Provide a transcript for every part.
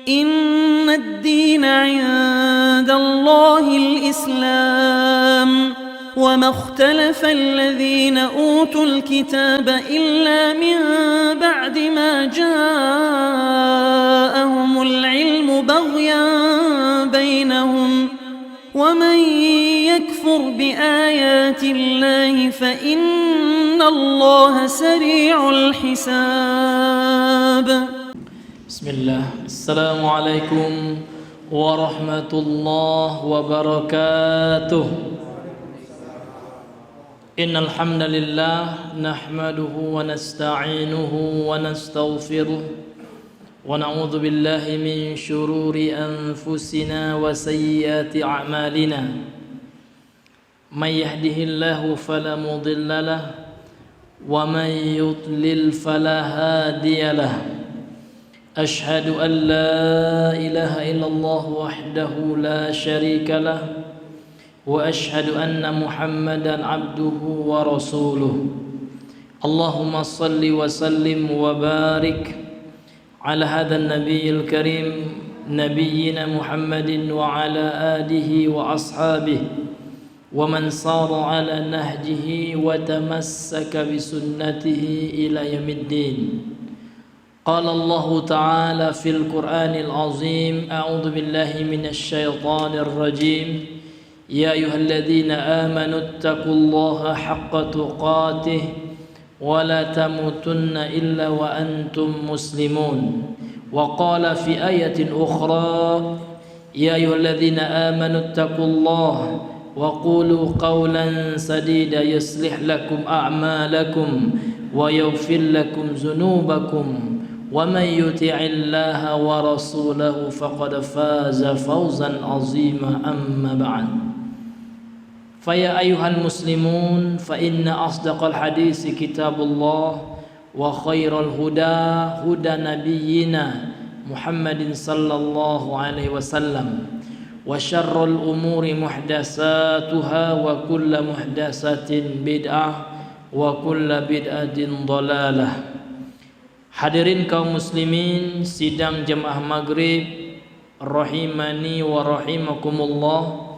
إن الدين عند الله الإسلام وما اختلف الذين أوتوا الكتاب إلا من بعد ما جاءهم العلم بغيا بينهم ومن يكفر بآيات الله فإن الله سريع الحساب. بسم الله. السلام عليكم ورحمة الله وبركاته. إن الحمد لله نحمده ونستعينه ونستغفره ونعوذ بالله من شرور أنفسنا وسيئات أعمالنا. من يهده الله فلا مضل له ومن يضلل فلا هادي له. أشهد أن لا إله إلا الله وحده لا شريك له وأشهد أن محمدا عبده ورسوله. اللهم صل وسلم وبارك على هذا النبي الكريم نبينا محمد وعلى آله وأصحابه ومن صار على نهجه وتمسك بسنته إلى يوم الدين. قال الله تعالى في القرآن العظيم: أعوذ بالله من الشيطان الرجيم. يا أيها الذين آمنوا اتقوا الله حق تقاته ولا تموتن إلا وأنتم مسلمون. وقال في آية أخرى: يا أيها الذين آمنوا اتقوا الله وقولوا قولا سديدا يصلح لكم أعمالكم ويغفر لكم ذنوبكم ومن يطع الله ورسوله فقد فاز فوزا عظيما. أما بعد، فيا أيها المسلمون، فإن أصدق الحديث كتاب الله وخير الهدى هدى نبينا محمد صلى الله عليه وسلم وشر الأمور محدثاتها وكل محدثة بدعة وكل بدعة ضلالة. Hadirin kaum muslimin sidang jemaah maghrib rahimani wa rahimakumullah.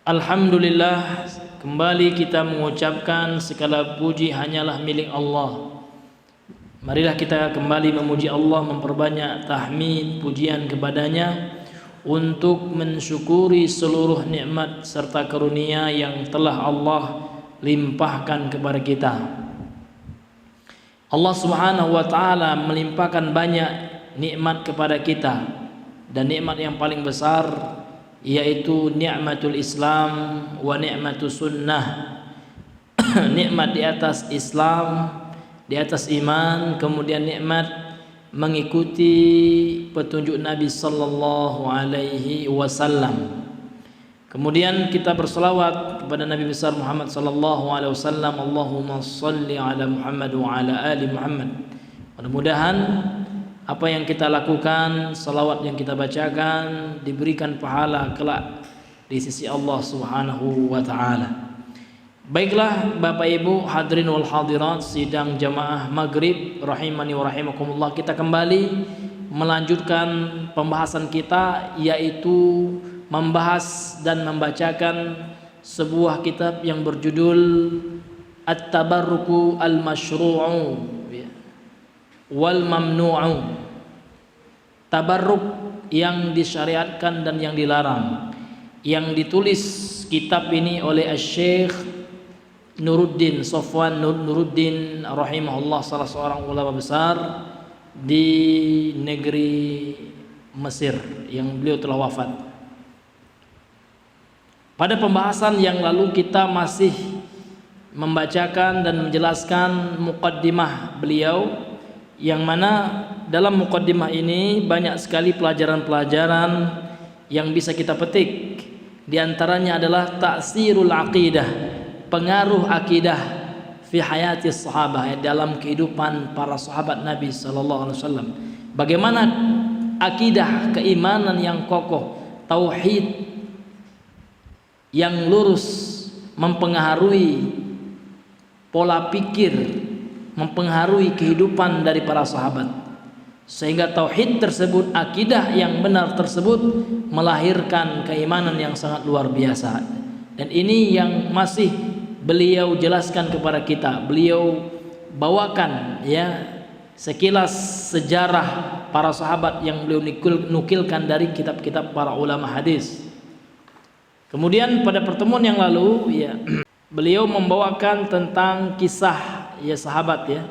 Alhamdulillah, kembali kita mengucapkan segala puji hanyalah milik Allah. Marilah kita kembali memuji Allah, memperbanyak tahmid pujian kepadanya untuk mensyukuri seluruh nikmat serta karunia yang telah Allah limpahkan kepada kita. Allah Subhanahu wa taala melimpahkan banyak nikmat kepada kita, dan nikmat yang paling besar yaitu nikmatul Islam wa nikmatus sunnah. Nikmat di atas Islam, di atas iman, kemudian nikmat mengikuti petunjuk Nabi sallallahu alaihi wasallam. Kemudian kita berselawat kepada Nabi besar Muhammad sallallahu alaihi wasallam. Allahumma shalli ala Muhammad wa ala ali Muhammad. Mudah-mudahan apa yang kita lakukan, salawat yang kita bacakan diberikan pahala kelak di sisi Allah Subhanahu wa taala. Baiklah Bapak Ibu hadirin wal hadirat sidang jamaah maghrib rahimani wa rahimakumullah, kita kembali melanjutkan pembahasan kita, yaitu membahas dan membacakan sebuah kitab yang berjudul At-Tabarruku Al-Masyru'u Wal Mamnu'u. Tabarruk yang disyariatkan dan yang dilarang, yang ditulis kitab ini oleh Syekh Nuruddin Sofwan Nuruddin rahimahullah, salah seorang ulama besar di negeri Mesir yang beliau telah wafat. Pada pembahasan yang lalu kita masih membacakan dan menjelaskan muqaddimah beliau, yang mana dalam muqaddimah ini banyak sekali pelajaran-pelajaran yang bisa kita petik. Di antaranya adalah ta'sirul aqidah, pengaruh akidah fi hayati sahabah, dalam kehidupan para sahabat Nabi sallallahu alaihi wasallam. Bagaimana akidah, keimanan yang kokoh, tauhid yang lurus mempengaruhi pola pikir, mempengaruhi kehidupan dari para sahabat. Sehingga tauhid tersebut, akidah yang benar tersebut melahirkan keimanan yang sangat luar biasa. Dan ini yang masih beliau jelaskan kepada kita. Beliau bawakan ya sekilas sejarah para sahabat yang beliau nukilkan dari kitab-kitab para ulama hadis. Kemudian pada pertemuan yang lalu ya beliau membawakan tentang kisah ya sahabat ya.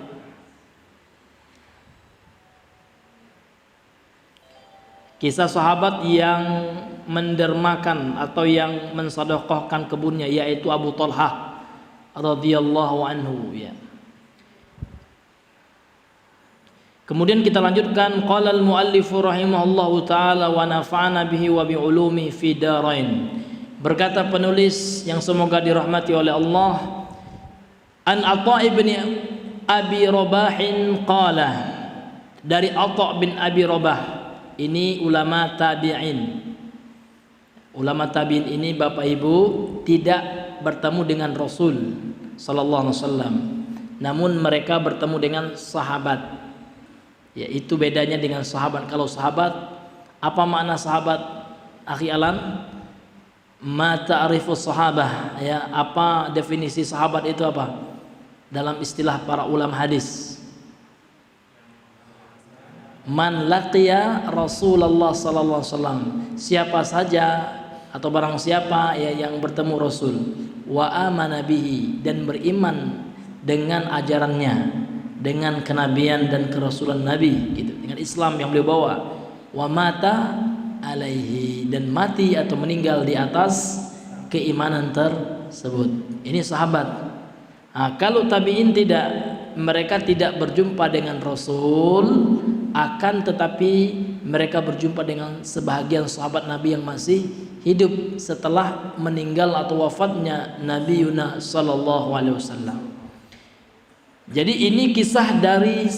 Kisah sahabat yang mendermakan atau yang mensedekahkan kebunnya, yaitu Abu Talhah radhiyallahu anhu ya. Kemudian kita lanjutkan, qala al-muallif rahimahullahu taala wa nafa'ana bihi wa bi ulumihi fi darain. Berkata penulis yang semoga dirahmati oleh Allah, an Atha ibn Abi Rabah qala, dari Atha bin Abi Rabah. Ini ulama tabi'in. Ulama tabi'in ini Bapak Ibu tidak bertemu dengan Rasul sallallahu alaihi wasallam, namun mereka bertemu dengan sahabat. Ya, itu bedanya dengan sahabat. Kalau sahabat, apa makna sahabat? Akhi Alan, ma ta'rifus sahabah, ya, apa definisi sahabat itu apa? Dalam istilah para ulama hadis, man laqiya Rasulullah sallallahu alaihi wasallam, siapa saja atau barang siapa ya yang bertemu Rasul, wa amana bihi, dan beriman dengan ajarannya, dengan kenabian dan kerasulan Nabi gitu, dengan Islam yang beliau bawa, wa mata alaihi, dan mati atau meninggal di atas keimanan tersebut. Ini sahabat. Nah, kalau tabi'in tidak, mereka tidak berjumpa dengan Rasul, akan tetapi mereka berjumpa dengan sebahagian sahabat Nabi yang masih hidup setelah meninggal atau wafatnya Nabi Yuna sallallahu alaihi wasallam. Jadi ini kisah dari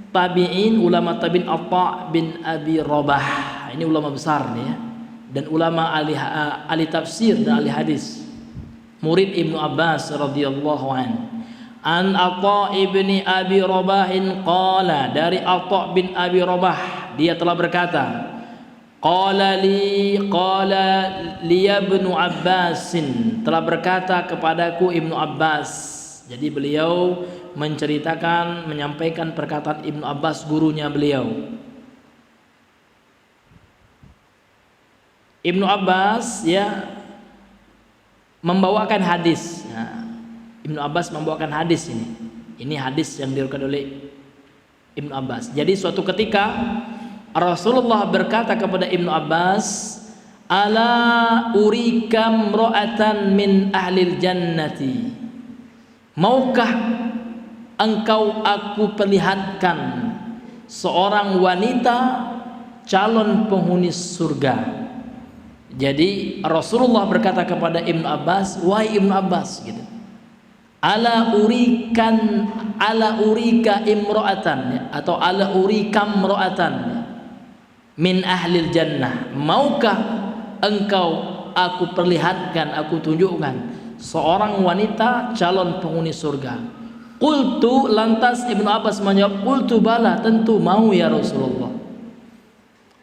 tabi'in, ulama tabi'in Atha bin Abi Rabah. Ini ulama besar nih ya, dan ulama ahli tafsir dan ahli hadis, murid Ibnu Abbas radhiyallahu anhu. An Atha ibni Abi Rabah qala, dari Atha bin Abi Rabah dia telah berkata, qala li ibnu Abbasin, telah berkata kepadaku Ibnu Abbas. Jadi beliau menceritakan, menyampaikan perkataan Ibnu Abbas, gurunya beliau. Ibnu Abbas ya membawakan hadis. Nah, Ibnu Abbas membawakan hadis ini. Ini hadis yang diriwayatkan oleh Ibnu Abbas. Jadi suatu ketika Rasulullah berkata kepada Ibnu Abbas, ala urikam ro'atan min ahlil jannati, maukah engkau aku perlihatkan seorang wanita calon penghuni surga. Jadi Rasulullah berkata kepada Ibnu Abbas, wahai Ibnu Abbas gitu, ala urika imro'atan ya, atau ala urikam imro'atan ya, min ahlil jannah, maukah engkau aku perlihatkan, aku tunjukkan seorang wanita calon penghuni surga. Qultu, lantas Ibnu Abbas menjawab, qultu bala, tentu mau ya Rasulullah.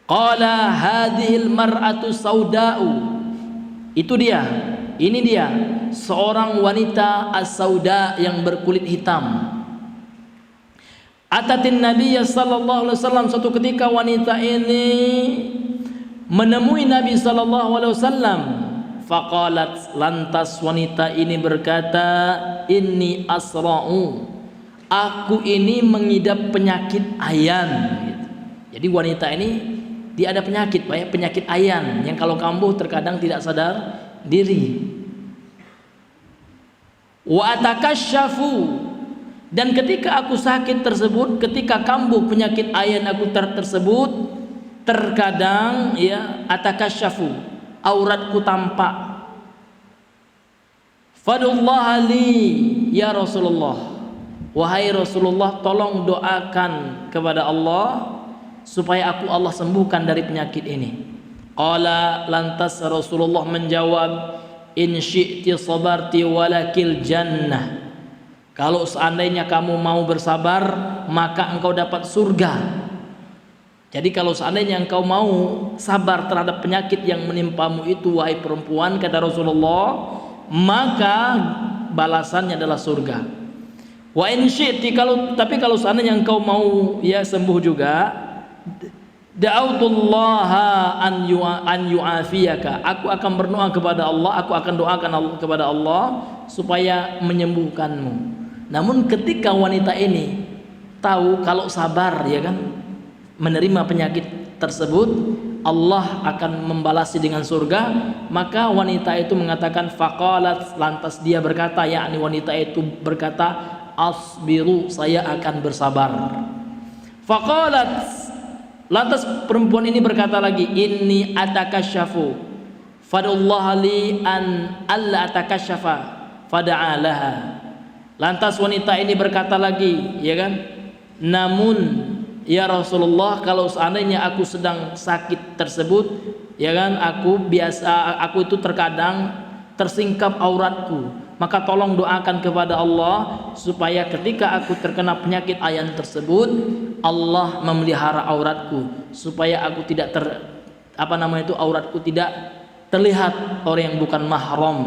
Qala hadhil mar'atu sauda'u, itu dia, ini dia, seorang wanita as-sauda yang berkulit hitam. Atatin Nabiya sallallahu alaihi wasallam, suatu ketika wanita ini menemui Nabi sallallahu alaihi wasallam. Faqalat, lantas wanita ini berkata, inni asra'u, aku ini mengidap penyakit ayan gitu. Jadi wanita ini dia ada penyakit, Pak ya, penyakit ayan yang kalau kambuh terkadang tidak sadar diri. Wa atakasyafu, dan ketika aku sakit tersebut, ketika kambuh penyakit ayan aku tersebut, terkadang ya atakasyafu, auratku tampak. Fadullah li ya Rasulullah, wahai Rasulullah, tolong doakan kepada Allah supaya Allah sembuhkan dari penyakit ini. Qala, lantas Rasulullah menjawab, in syi'ti sabarti walakil jannah, kalau seandainya kamu mau bersabar maka engkau dapat surga. Jadi kalau seandainya engkau mau sabar terhadap penyakit yang menimpamu itu, wahai perempuan, kata Rasulullah, maka balasannya adalah surga. Wa in syi'ti, tapi kalau seandainya engkau mau ya sembuh juga, da'autullaha an yu'afiyaka, aku akan berdoa kepada Allah, aku akan doakan kepada Allah supaya menyembuhkanmu. Namun ketika wanita ini tahu kalau sabar, ya kan, menerima penyakit tersebut, Allah akan membalasi dengan surga, maka wanita itu mengatakan faqalat, lantas dia berkata, yakni wanita itu berkata, asbiru, saya akan bersabar. Faqalat, lantas perempuan ini berkata lagi, inni atakasyafu fadullah li an alla atakasyafa fada'alaha. Lantas wanita ini berkata lagi, ya kan, namun ya Rasulullah, kalau seandainya aku sedang sakit tersebut, ya kan, aku itu terkadang tersingkap auratku, maka tolong doakan kepada Allah supaya ketika aku terkena penyakit ayan tersebut, Allah memelihara auratku supaya aku tidak auratku tidak terlihat orang yang bukan mahram,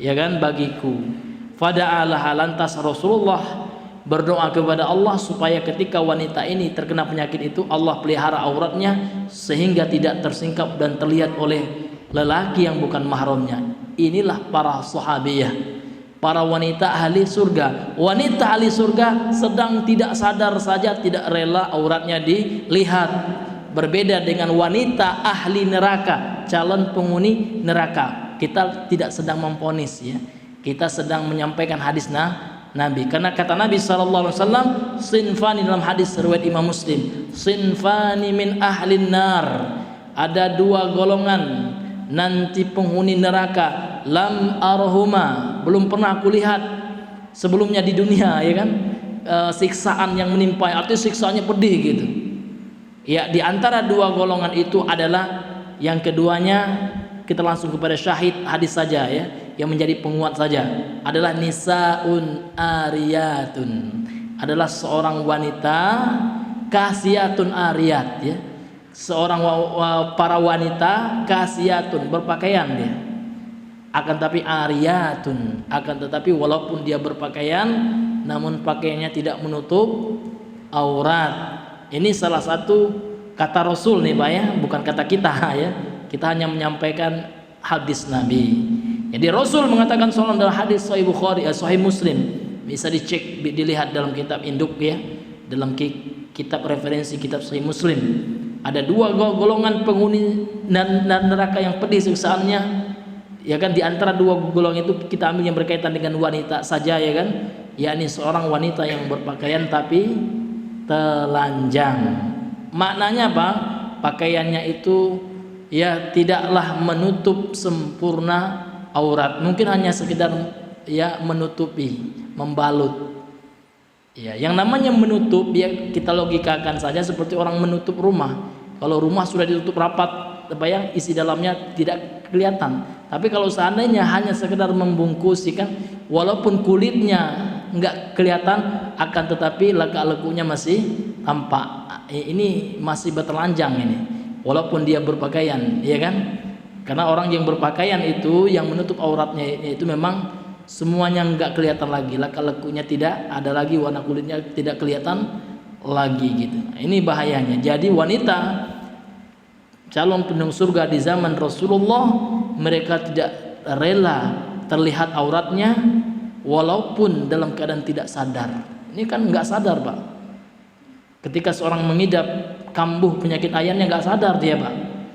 ya kan, bagiku. Fada'alaha, lantas Rasulullah berdoa kepada Allah supaya ketika wanita ini terkena penyakit itu, Allah pelihara auratnya sehingga tidak tersingkap dan terlihat oleh lelaki yang bukan mahramnya. Inilah para sahabiyah, para wanita ahli surga. Wanita ahli surga sedang tidak sadar saja tidak rela auratnya dilihat. Berbeda dengan wanita ahli neraka, calon penghuni neraka. Kita tidak sedang memvonis, ya. Kita sedang menyampaikan hadis Nabi, karena kata Nabi SAW, sinfani, dalam hadis riwayat Imam Muslim, sinfani min ahlin nar, ada dua golongan nanti penghuni neraka, lam arhuma, belum pernah aku lihat sebelumnya di dunia, ya kan, siksaan yang menimpa, artinya siksaannya pedih gitu. Ya, di antara dua golongan itu adalah yang keduanya, kita langsung kepada syahid hadis saja, ya, yang menjadi penguat saja, adalah nisaun ariyatun, adalah seorang wanita kasiyatun ariyat, ya, seorang para wanita kasiyatun, berpakaian dia, akan tapi ariyatun, akan tetapi walaupun dia berpakaian namun pakaiannya tidak menutup aurat. Ini salah satu kata Rasul nih Pak, ya, bukan kata kita, ya, kita hanya menyampaikan hadis Nabi. Jadi Rasul mengatakan SAW dalam hadis Sahih Bukhari, Sahih Muslim, bisa dicek, dilihat dalam kitab induk, ya, dalam kitab referensi kitab Sahih Muslim. Ada dua golongan penghuni neraka yang pedih siksaannya, ya kan. Di antara dua golongan itu kita ambil yang berkaitan dengan wanita saja, ya kan, yakni seorang wanita yang berpakaian tapi telanjang. Maknanya apa? Pakaiannya itu ya tidaklah menutup sempurna aurat, mungkin hanya sekedar ya menutupi, membalut. Ya, yang namanya menutup, ya, kita logikakan saja seperti orang menutup rumah. Kalau rumah sudah ditutup rapat, apa ya, isi dalamnya tidak kelihatan. Tapi kalau seandainya hanya sekedar membungkus, kan, walaupun kulitnya enggak kelihatan, akan tetapi lekuk-lekuknya masih tampak. Ini masih bertelanjang ini, walaupun dia berpakaian, ya kan? Karena orang yang berpakaian itu yang menutup auratnya itu memang semuanya enggak kelihatan lagi, lekuk-lekuknya tidak ada lagi, warna kulitnya tidak kelihatan lagi gitu. Ini bahayanya. Jadi wanita calon penghuni surga di zaman Rasulullah, mereka tidak rela terlihat auratnya walaupun dalam keadaan tidak sadar. Ini kan enggak sadar, Pak. Ketika seorang mengidap kambuh penyakit ayannya enggak sadar dia, Pak.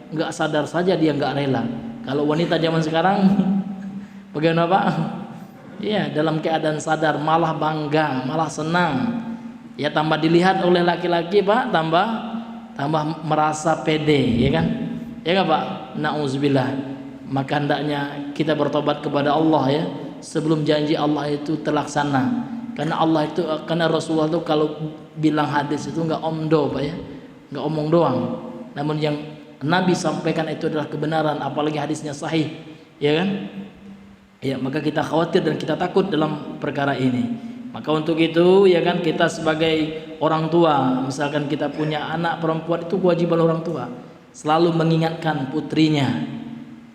Enggak sadar saja dia enggak rela. Kalau wanita zaman sekarang bagaimana, Pak? Iya, dalam keadaan sadar malah bangga, malah senang. Ya, tambah dilihat oleh laki-laki, Pak, tambah merasa pede, ya kan? Ya enggak, Pak? Nauzubillah. Maka hendaknya kita bertobat kepada Allah, ya, sebelum janji Allah itu terlaksana. Karena Rasulullah itu kalau bilang hadis itu enggak omdo, Pak, ya. Enggak omong doang. Namun yang Nabi sampaikan itu adalah kebenaran, apalagi hadisnya sahih, ya kan? Ya, maka kita khawatir dan kita takut dalam perkara ini. Maka untuk itu ya kan, kita sebagai orang tua, misalkan kita punya anak perempuan, itu kewajiban orang tua selalu mengingatkan putrinya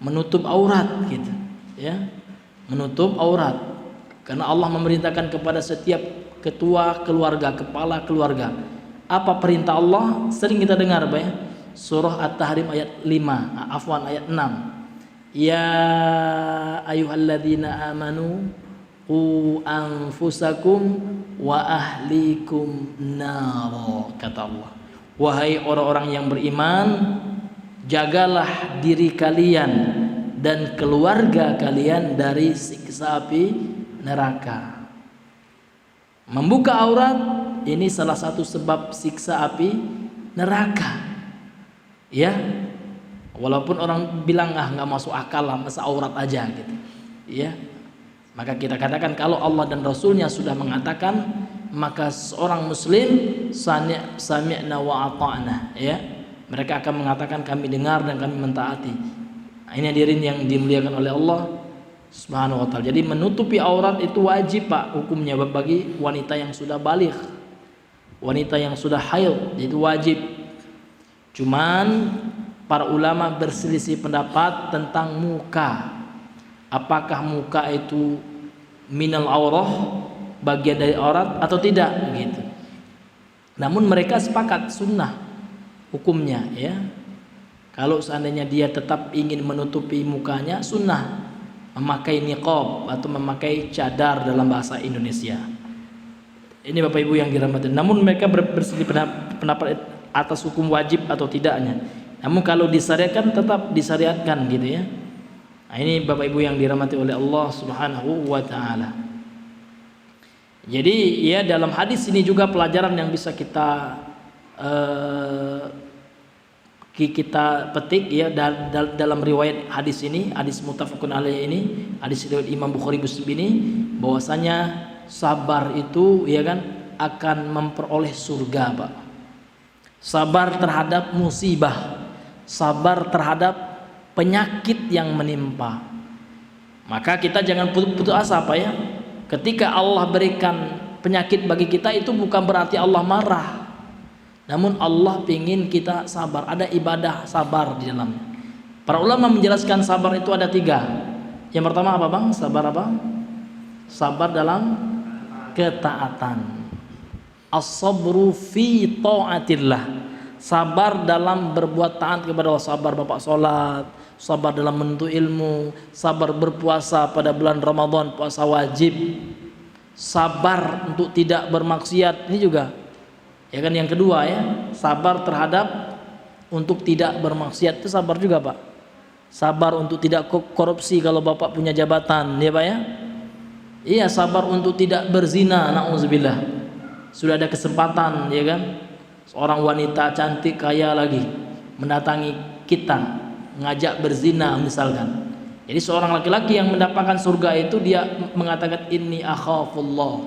menutup aurat gitu ya, menutup aurat, karena Allah memerintahkan kepada setiap ketua keluarga, kepala keluarga. Apa perintah Allah? Sering kita dengar Pak ya, surah At-Tahrim ayat 5, ayat 6. Ya ayyuhalladzina amanu qu anfusakum wa ahlikum naro, kata Allah. Wahai orang-orang yang beriman, jagalah diri kalian dan keluarga kalian dari siksa api neraka. Membuka aurat ini salah satu sebab siksa api neraka. Ya, walaupun orang bilang nggak masuk akal lah, masa aurat aja gitu. Ya, maka kita katakan kalau Allah dan Rasulnya sudah mengatakan, maka seorang muslim sami'na wa ata'na ya, mereka akan mengatakan kami dengar dan kami mentaati. Ini hadirin yang dimuliakan oleh Allah Subhanahu wa taala. Jadi menutupi aurat itu wajib Pak hukumnya bagi wanita yang sudah baligh, wanita yang sudah haid, itu wajib. Cuman para ulama berselisih pendapat tentang muka. Apakah muka itu minal aurah, bagian dari aurat atau tidak gitu. Namun mereka sepakat sunnah hukumnya ya. Kalau seandainya dia tetap ingin menutupi mukanya, sunnah memakai niqab atau memakai cadar dalam bahasa Indonesia. Ini Bapak Ibu yang dirahmati. Namun mereka berselisih pendapat atas hukum wajib atau tidaknya. Namun kalau disyariatkan, tetap disyariatkan gitu ya. Nah, ini Bapak Ibu yang dirahmati oleh Allah Subhanahu wa taala. Jadi ya, dalam hadis ini juga pelajaran yang bisa kita petik ya, dalam riwayat hadis ini, hadis muttafaqun alaih ini, hadis riwayat Imam Bukhari Muslim ini, bahwasanya sabar itu ya kan akan memperoleh surga Pak. Sabar terhadap musibah, sabar terhadap penyakit yang menimpa. Maka kita jangan putus asa Pak ya. Ketika Allah berikan penyakit bagi kita, itu bukan berarti Allah marah. Namun Allah ingin kita sabar. Ada ibadah sabar di dalamnya. Para ulama menjelaskan sabar itu ada 3. Yang pertama apa Bang? Sabar apa? Sabar dalam ketaatan. As-sabru fi ta'atillah. Sabar dalam berbuat taat kepada Allah. Sabar Bapak sholat, sabar dalam menuntut ilmu, sabar berpuasa pada bulan Ramadan, puasa wajib, sabar untuk tidak bermaksiat. Ini juga ya kan yang kedua ya, sabar terhadap untuk tidak bermaksiat itu sabar juga Pak. Sabar untuk tidak korupsi kalau Bapak punya jabatan ya Pak ya. Iya, sabar untuk tidak berzina, na'udzubillah. Sudah ada kesempatan ya kan, seorang wanita cantik kaya lagi mendatangi kita, ngajak berzina misalkan. Jadi seorang laki-laki yang mendapatkan surga itu dia mengatakan inni akhafullah.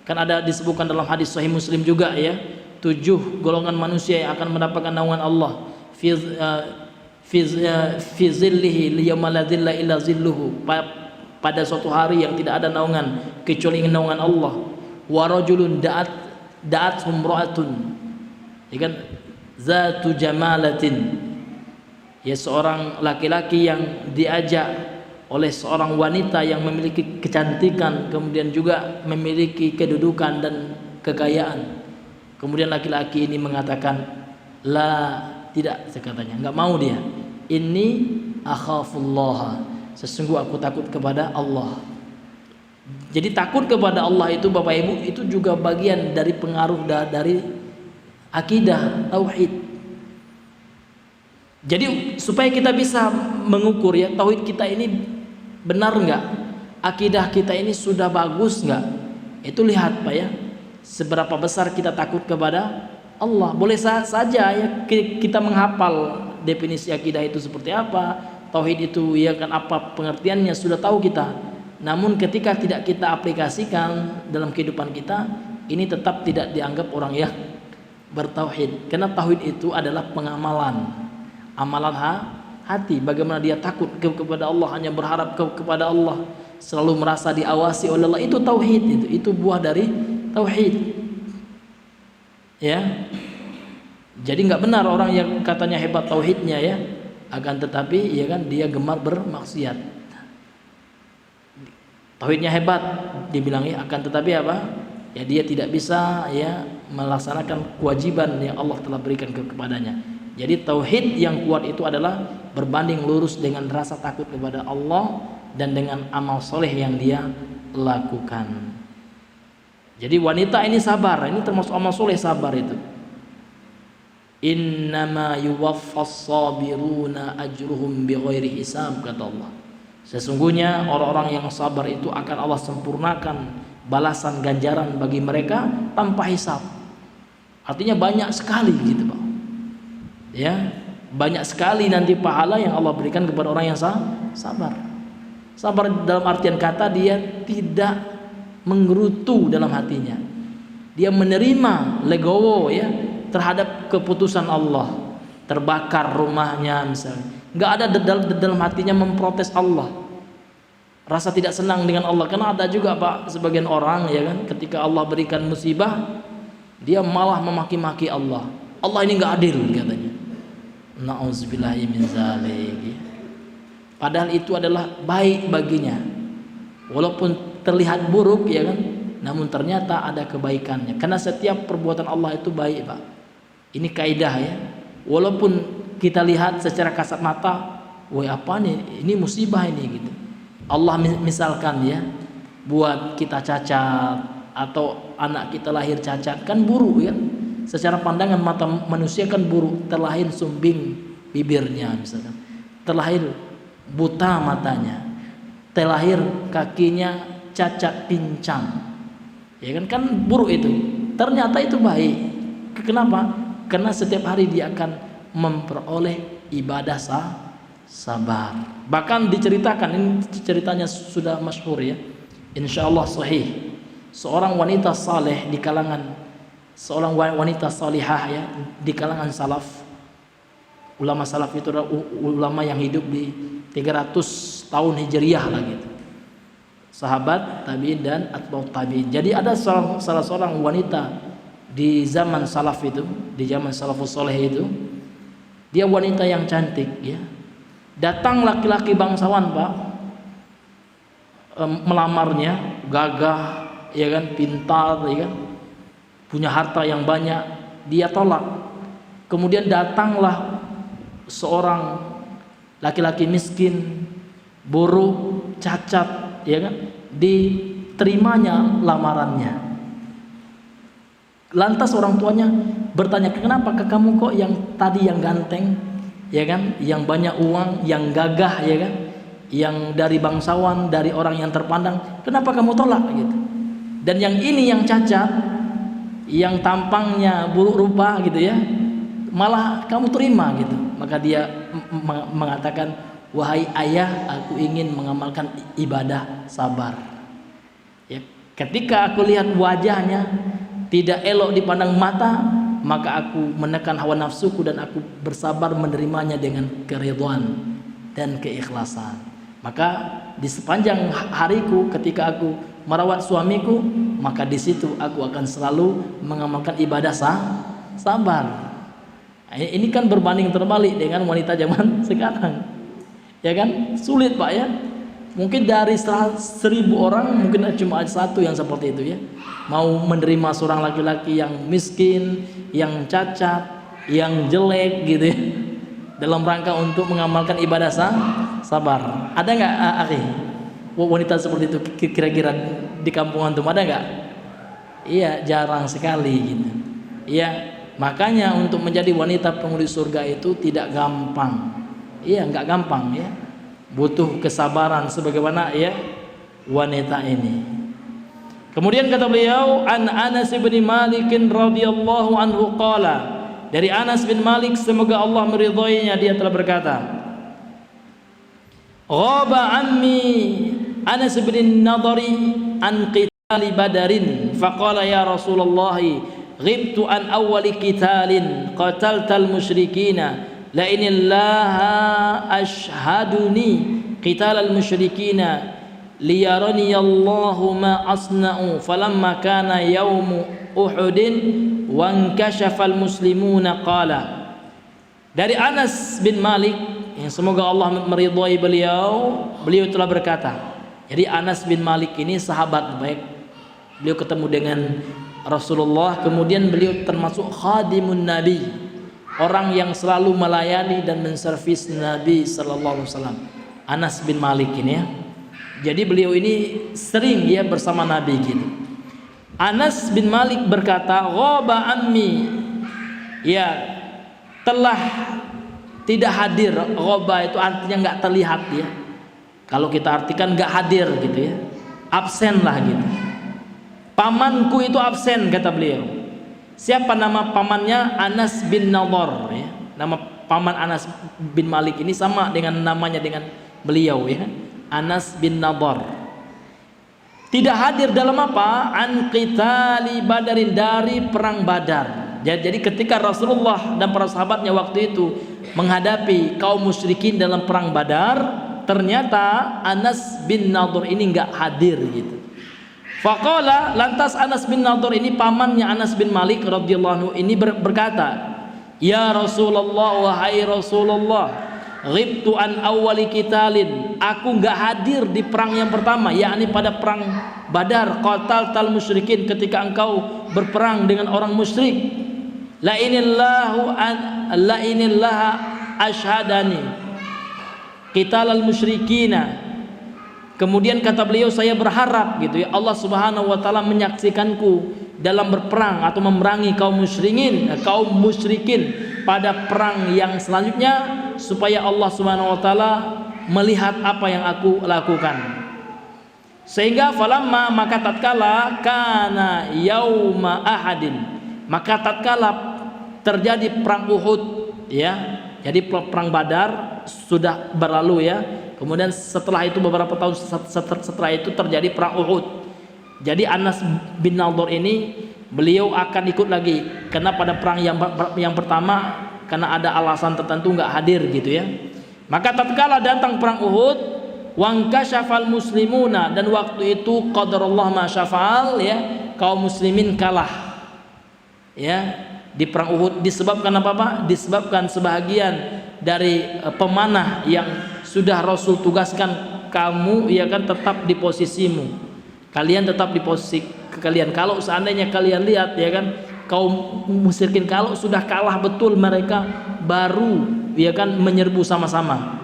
Kan ada disebutkan dalam hadis Sahih Muslim juga ya, 7 golongan manusia yang akan mendapatkan naungan Allah fi zillihi liyawma la zilla illa zilluhu, pada suatu hari yang tidak ada naungan kecuali naungan Allah. Wa rajulun da'at humra'atun, ya kan, zatu jamalatin, ya seorang laki-laki yang diajak oleh seorang wanita yang memiliki kecantikan, kemudian juga memiliki kedudukan dan kekayaan. Kemudian laki-laki ini mengatakan, la, tidak, katanya enggak mau dia. Inni akhafullah, sesungguh aku takut kepada Allah. Jadi takut kepada Allah itu Bapak Ibu itu juga bagian dari pengaruh dari akidah tauhid. Jadi supaya kita bisa mengukur ya, tauhid kita ini benar enggak, akidah kita ini sudah bagus enggak, itu lihat Pak ya, seberapa besar kita takut kepada Allah. Boleh saja ya kita menghafal definisi akidah itu seperti apa, tauhid itu ya kan apa pengertiannya sudah tahu kita. Namun ketika tidak kita aplikasikan dalam kehidupan kita, ini tetap tidak dianggap orang yang bertauhid. Karena tauhid itu adalah pengamalan, amalan hati. Bagaimana dia takut kepada Allah, hanya berharap kepada Allah. selalu merasa diawasi oleh Allah, itu tauhid, itu buah dari tauhid. Ya. Jadi nggak benar orang yang katanya hebat tauhidnya ya, akan tetapi ya kan dia gemar bermaksiat. Tauhidnya hebat dibilangi, akan tetapi apa? Ya dia tidak bisa ya melaksanakan kewajiban yang Allah telah berikan kepadanya. Jadi tauhid yang kuat itu adalah berbanding lurus dengan rasa takut kepada Allah dan dengan amal soleh yang dia lakukan. Jadi wanita ini sabar, ini termasuk amal soleh, sabar itu. Innama yuwaffas sabiruna ajruhum bighairi hisab, kata Allah. Sesungguhnya orang-orang yang sabar itu akan Allah sempurnakan balasan ganjaran bagi mereka tanpa hisab. Artinya banyak sekali gitu, Pak. Ya, banyak sekali nanti pahala yang Allah berikan kepada orang yang sabar. Sabar dalam artian kata dia tidak menggerutu dalam hatinya. Dia menerima legowo ya terhadap keputusan Allah. Terbakar rumahnya misalnya, nggak ada dalam hatinya memprotes Allah, rasa tidak senang dengan Allah. Karena ada juga Pak sebagian orang ya kan, ketika Allah berikan musibah dia malah memaki-maki Allah. Allah ini nggak adil katanya. Na'udzubillahi min dzalik. Padahal itu adalah baik baginya, walaupun terlihat buruk ya kan, namun ternyata ada kebaikannya. Karena setiap perbuatan Allah itu baik, Pak. Ini kaidah ya. Walaupun kita lihat secara kasat mata, woi apa nih? Ini musibah ini gitu. Allah misalkan ya, buat kita cacat atau anak kita lahir cacat, kan buruk ya. Secara pandangan mata manusia kan buruk, terlahir sumbing bibirnya misalkan, terlahir buta matanya, terlahir kakinya cacat pincang, ya kan buruk itu. Ternyata itu baik. Kenapa? Karena setiap hari dia akan memperoleh ibadah sabar. Bahkan diceritakan, ini ceritanya sudah masyhur ya, insyaallah sahih. Seorang wanita saleh di kalangan, seorang wanita salihah ya di kalangan salaf. Ulama salaf itu adalah ulama yang hidup di 300 tahun Hijriah lah gitu. Sahabat, tabi'in dan atba'ut tabi'in. Jadi ada salah seorang wanita di zaman salaf itu, di zaman salafus soleh itu, dia wanita yang cantik ya. Datang laki-laki bangsawan Pak, melamarnya, gagah ya kan, pintar ya kan, punya harta yang banyak, dia tolak. Kemudian datanglah seorang laki-laki miskin, buruk, cacat ya kan, diterimanya lamarannya. Lantas orang tuanya bertanya, kenapa ke kamu kok yang tadi yang ganteng ya kan, yang banyak uang, yang gagah ya kan, yang dari bangsawan, dari orang yang terpandang, kenapa kamu tolak gitu? Dan yang ini yang cacat, yang tampangnya buruk rupa gitu ya, malah kamu terima gitu. Maka dia mengatakan, wahai ayah, aku ingin mengamalkan ibadah sabar ya. Ketika aku lihat wajahnya tidak elok dipandang mata, maka aku menekan hawa nafsuku dan aku bersabar menerimanya dengan keridhaan dan keikhlasan. Maka di sepanjang hariku ketika aku merawat suamiku, maka di situ aku akan selalu mengamalkan ibadah sabar. Ini kan berbanding terbalik dengan wanita zaman sekarang. Ya kan? Sulit Pak ya. Mungkin dari 1.000 orang mungkin cuma ada satu yang seperti itu ya, mau menerima seorang laki-laki yang miskin, yang cacat, yang jelek gitu ya, dalam rangka untuk mengamalkan ibadah sabar. Ada nggak akhi wanita seperti itu kira-kira di kampung antum, ada nggak? Iya, jarang sekali gitu. Iya, makanya untuk menjadi wanita penghuni surga itu tidak gampang. Iya, nggak gampang ya. Butuh kesabaran sebagaimana ya wanita ini. Kemudian kata beliau, an Anas bin Malik radhiyallahu anhu qala, dari Anas bin Malik semoga Allah meridhoinya, dia telah berkata, ghaba ammi Anas bin Nadari an qitali Badarin faqala ya Rasulullah ghibtu an awwali qitalin qataltal musyrikina la inillaha ashhaduni qitalal musyrikina liyarani Allahu ma asna'u falamma kana yaumu Uhudin wa inkashafal muslimuna qala. Dari Anas bin Malik, yang semoga Allah meridhai beliau telah berkata. Jadi Anas bin Malik ini sahabat baik. Beliau ketemu dengan Rasulullah, kemudian beliau termasuk khadimun Nabi, orang yang selalu melayani dan menservis Nabi sallallahu alaihi wasallam. Anas bin Malik ini ya. Jadi beliau ini sering ya bersama Nabi gitu. Anas bin Malik berkata, "Ghaba ammi." Ya, telah tidak hadir. Ghaba itu artinya enggak terlihat ya. Kalau kita artikan enggak hadir gitu ya. Absen lah gitu. Pamanku itu absen, kata beliau. Siapa nama pamannya? Anas bin Nadhr ya. Nama paman Anas bin Malik ini sama dengan namanya dengan beliau ya. Anas bin Nadhr. Tidak hadir dalam apa? An qitali Badarin, dari perang Badar. Jadi ketika Rasulullah dan para sahabatnya waktu itu menghadapi kaum musyrikin dalam perang Badar, ternyata Anas bin Nadhr ini enggak hadir gitu. Faqala, lantas Anas bin Nadhr ini pamannya Anas bin Malik radhiyallahu anhu ini berkata, "Ya Rasulullah, wahai Rasulullah, ghibtu an awwali qitalin." Aku enggak hadir di perang yang pertama, yakni pada perang Badar. Qataltal musyrikin, ketika engkau berperang dengan orang musyrik. La inillaha ashhadani qitalal musyrikina. Kemudian kata beliau, saya berharap gitu ya, Allah Subhanahu wa taala menyaksikanku dalam berperang atau memerangi kaum musyrikin pada perang yang selanjutnya, supaya Allah Subhanahu wa taala melihat apa yang aku lakukan. Sehingga falamma, maka tatkala kana yauma ahadin, maka tatkala terjadi perang Uhud ya. Jadi perang Badar sudah berlalu ya. Kemudian setelah itu beberapa tahun setelah itu terjadi perang Uhud. Jadi Anas bin Nadhr ini beliau akan ikut lagi karena pada perang yang pertama karena ada alasan tertentu nggak hadir gitu ya. Maka tatkala datang perang Uhud, wangkashafal muslimuna, dan waktu itu qadarullah ma syafa'al ya, kaum muslimin kalah. Ya, di perang Uhud disebabkan apa Pak? Disebabkan sebahagian dari pemanah yang sudah Rasul tugaskan, kamu ya kan tetap di posisimu, kalian tetap di posisi kalian. Kalau seandainya kalian lihat ya kan, kaum musyrikin kalau sudah kalah betul mereka baru ya kan menyerbu sama-sama.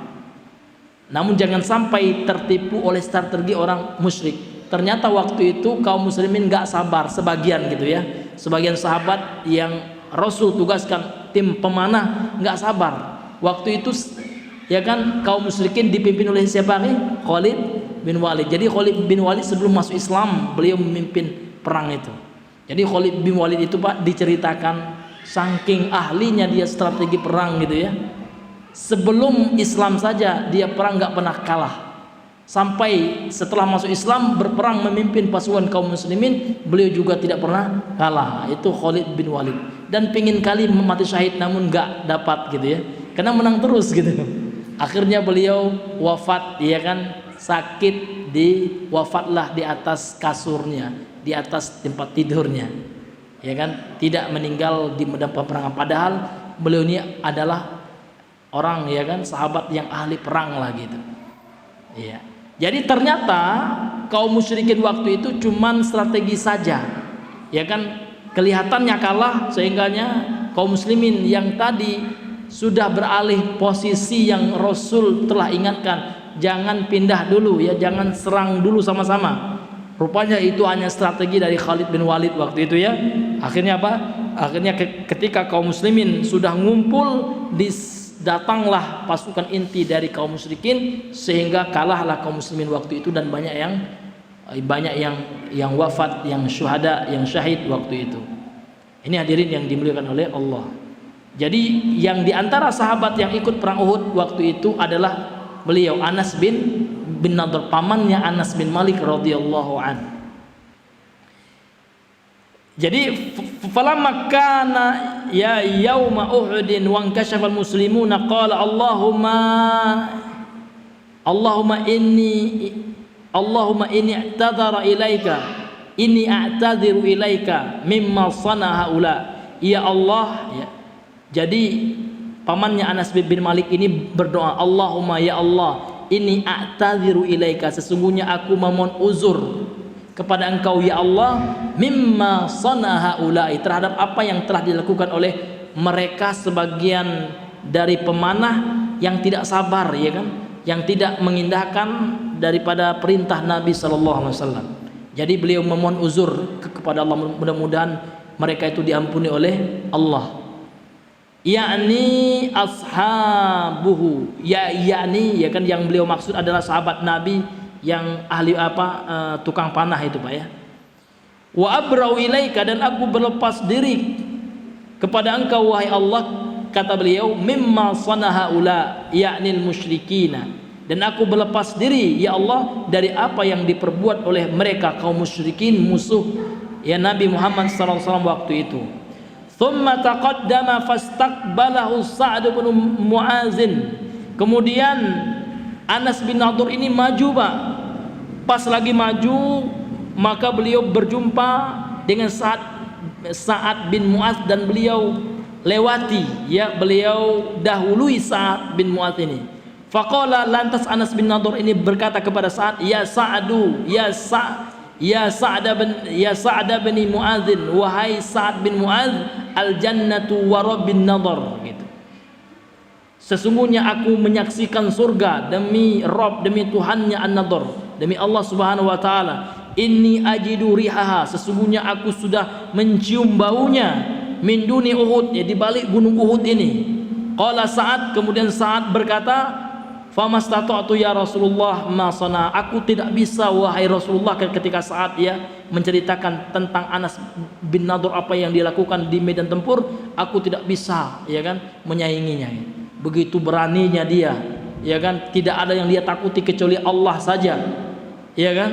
Namun jangan sampai tertipu oleh strategi orang musyrik. Ternyata waktu itu kaum muslimin gak sabar, sebagian gitu ya, sebagian sahabat yang Rasul tugaskan tim pemanah gak sabar. Waktu itu ya kan kaum musyrikin dipimpin oleh siapa nih? Khalid bin Walid. Jadi Khalid bin Walid sebelum masuk Islam beliau memimpin perang itu. Jadi Khalid bin Walid itu Pak diceritakan saking ahlinya dia strategi perang gitu ya. Sebelum Islam saja dia perang nggak pernah kalah. Sampai setelah masuk Islam berperang memimpin pasukan kaum muslimin, beliau juga tidak pernah kalah. Itu Khalid bin Walid. Dan pingin kali mati syahid namun nggak dapat gitu ya. Karena menang terus gitu. Akhirnya beliau wafat ya kan, sakit, wafatlah di atas kasurnya, di atas tempat tidurnya. Ya kan, tidak meninggal di medan peperangan, padahal beliau ini adalah orang ya kan sahabat yang ahli perang lah gitu. Iya. Jadi ternyata kaum musyrikin waktu itu cuman strategi saja. Ya kan, kelihatannya kalah sehingganya kaum muslimin yang tadi sudah beralih posisi yang Rasul telah ingatkan, jangan pindah dulu ya, jangan serang dulu sama-sama. Rupanya itu hanya strategi dari Khalid bin Walid waktu itu ya. Akhirnya apa? Akhirnya ketika kaum muslimin sudah ngumpul, datanglah pasukan inti dari kaum musyrikin sehingga kalahlah kaum muslimin waktu itu, dan banyak yang wafat, yang syuhada, yang syahid waktu itu. Ini hadirin yang dimuliakan oleh Allah. Jadi yang diantara sahabat yang ikut perang Uhud waktu itu adalah beliau Anas bin Nadhr, pamannya Anas bin Malik radhiyallahu an. Jadi falamma kana ya yauma Uhudin wa inkashafal muslimuna qala Allahumma inni Allahumma inni a'tadhiru ilaika mimma sana haula. Ya Allah, ya. Jadi pamannya Anas bin Malik ini berdoa, Allahumma ya Allah, inni a'tadhiru ilaika, sesungguhnya aku memohon uzur kepada Engkau ya Allah, mimma sana haula'i, terhadap apa yang telah dilakukan oleh mereka sebagian dari pemanah yang tidak sabar, ya kan, yang tidak mengindahkan daripada perintah Nabi sallallahu alaihi wasallam. Jadi beliau memohon uzur kepada Allah, mudah-mudahan mereka itu diampuni oleh Allah. Yakni ashabuhu, yakni, ya kan, yang beliau maksud adalah sahabat Nabi yang ahli tukang panah itu, Pak, ya. Wa abra'u ilaika, dan aku berlepas diri kepada Engkau wahai Allah, kata beliau, mimma sanaha ula, yakni musyrikina, dan aku berlepas diri ya Allah dari apa yang diperbuat oleh mereka kaum musyrikin, musuh ya Nabi Muhammad sallallahu alaihi wasallam waktu itu. Thumma taqaddama fastaqbalahu Sa'd bin Mu'azin. Kemudian Anas bin Nadur ini maju, Pak. Pas lagi maju, maka beliau berjumpa dengan Sa'ad bin Mu'az, dan beliau lewati, ya, beliau dahului Sa'ad bin Mu'az ini. Faqala, lantas Anas bin Nadur ini berkata kepada Sa'ad, ya Sa'adu, ya Sa'ad bin Mu'adzin, wahai Sa'ad bin Mu'adz, al jannatu wa rabbin nadar, gitu. Sesungguhnya aku menyaksikan surga demi Rabb, demi Tuhannya An-Nadar, demi Allah Subhanahu wa taala. Inni ajidu rihaha, sesungguhnya aku sudah mencium baunya, min duni Uhud, ya, di balik gunung Uhud ini. Qala Sa'ad, kemudian Sa'ad berkata, famastata'tu ya Rasulullah ma sana, aku tidak bisa wahai Rasulullah, ketika Sa'ad ya menceritakan tentang Anas bin Nadur apa yang dilakukan di medan tempur, aku tidak bisa, ya kan, menyainginya. Begitu beraninya dia, ya kan, tidak ada yang dia takuti kecuali Allah saja, ya kan.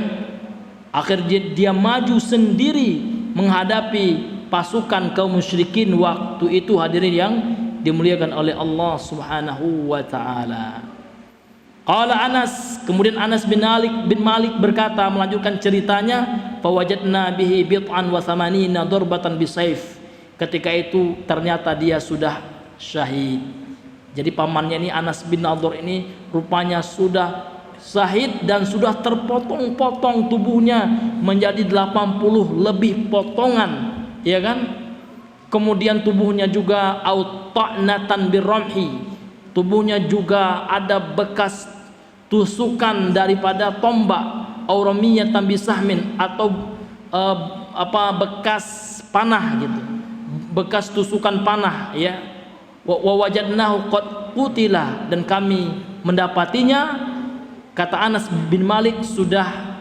Akhirnya dia maju sendiri menghadapi pasukan kaum musyrikin waktu itu, hadirin yang dimuliakan oleh Allah Subhanahu wa taala. Qala Anas, kemudian Anas bin Malik berkata, melanjutkan ceritanya, fawajadna bihi bid'an wa thamanina darbatan bisayf. Ketika itu ternyata dia sudah syahid. Jadi pamannya ini Anas bin Nadur ini rupanya sudah syahid dan sudah terpotong-potong tubuhnya menjadi 80 lebih potongan, ya kan. Kemudian tubuhnya juga auta'natan birramhi, tubuhnya juga ada bekas tusukan daripada tombak, auramiyatan bisahmin, atau bekas panah, gitu, bekas tusukan panah, ya. Wa wajadnahu qad qutila, dan kami mendapatinya, kata Anas bin Malik, sudah